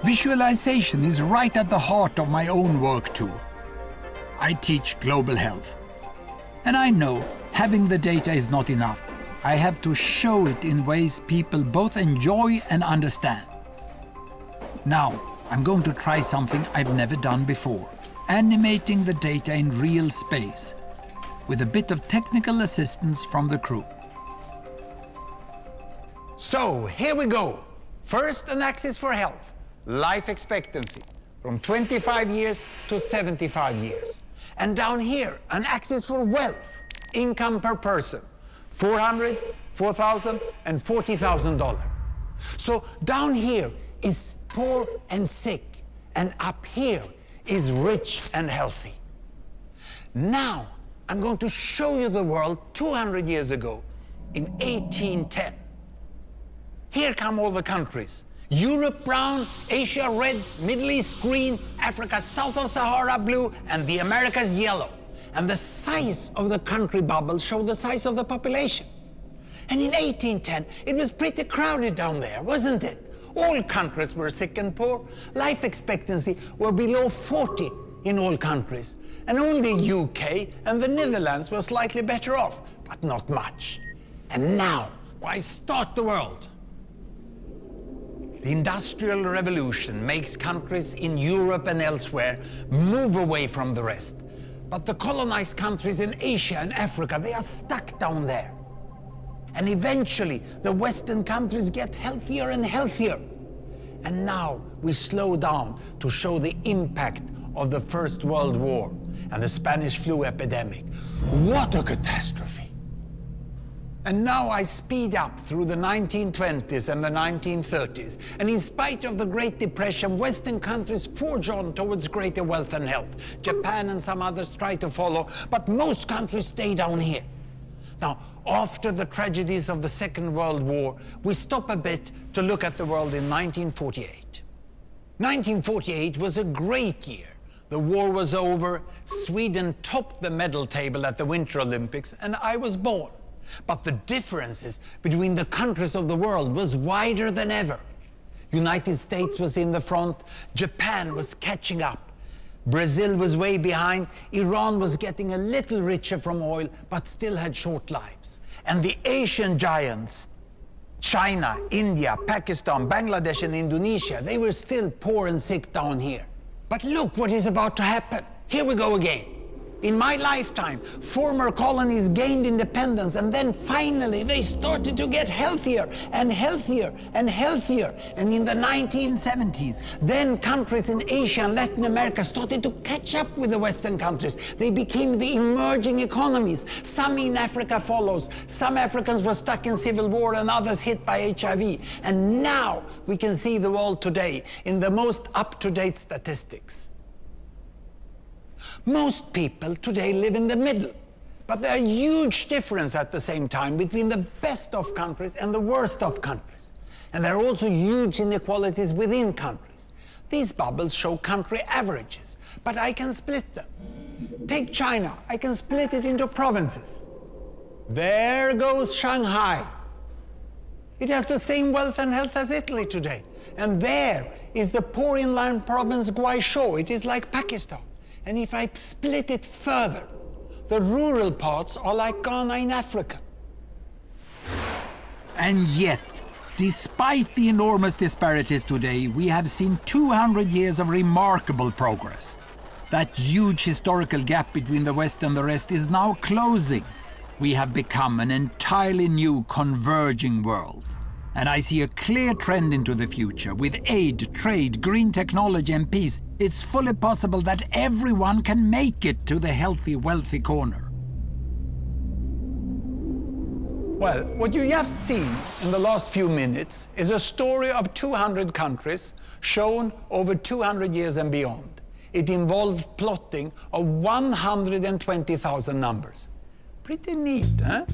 Visualization is right at the heart of my own work too. I teach global health. And I know having the data is not enough. I have to show it in ways people both enjoy and understand. Now, I'm going to try something I've never done before. Animating the data in real space, with a bit of technical assistance from the crew. So, here we go. First, an axis for health, life expectancy, from 25 years to 75 years. And down here, an axis for wealth, income per person, $400,000, $4,000, and $40,000. So down here is poor and sick, and up here is rich and healthy. Now, I'm going to show you the world 200 years ago, in 1810. Here come all the countries. Europe brown, Asia red, Middle East green, Africa south of Sahara blue, and the Americas yellow. And the size of the country bubbles show the size of the population. And in 1810, it was pretty crowded down there, wasn't it? All countries were sick and poor. Life expectancy were below 40 in all countries. And only UK and the Netherlands were slightly better off, but not much. And now, why start the world? The Industrial Revolution makes countries in Europe and elsewhere move away from the rest. But the colonized countries in Asia and Africa, they are stuck down there. And eventually, the Western countries get healthier and healthier. And now we slow down to show the impact of the First World War and the Spanish flu epidemic. What a catastrophe! And now I speed up through the 1920s and the 1930s. And in spite of the Great Depression, Western countries forge on towards greater wealth and health. Japan and some others try to follow, but most countries stay down here. Now, after the tragedies of the Second World War, we stop a bit to look at the world in 1948. 1948 was a great year. The war was over, Sweden topped the medal table at the Winter Olympics, and I was born. But the differences between the countries of the world was wider than ever. United States was in the front, Japan was catching up. Brazil was way behind, Iran was getting a little richer from oil, but still had short lives. And the Asian giants, China, India, Pakistan, Bangladesh, and Indonesia, they were still poor and sick down here. But look what is about to happen. Here we go again. In my lifetime, former colonies gained independence, and then finally they started to get healthier and healthier and healthier. And in the 1970s, then countries in Asia and Latin America started to catch up with the Western countries. They became the emerging economies. Some in Africa follows. Some Africans were stuck in civil war and others hit by HIV. And now we can see the world today in the most up-to-date statistics. Most people today live in the middle, but there are huge differences at the same time between the best of countries and the worst of countries. And there are also huge inequalities within countries. These bubbles show country averages, but I can split them. Take China, I can split it into provinces. There goes Shanghai. It has the same wealth and health as Italy today. And there is the poor inland province Guizhou. It is like Pakistan. And if I split it further, the rural parts are like Ghana in Africa. And yet, despite the enormous disparities today, we have seen 200 years of remarkable progress. That huge historical gap between the West and the rest is now closing. We have become an entirely new converging world. And I see a clear trend into the future. With aid, trade, green technology and peace, it's fully possible that everyone can make it to the healthy, wealthy corner. Well, what you just seen in the last few minutes is a story of 200 countries shown over 200 years and beyond. It involved plotting of 120,000 numbers. Pretty neat, huh?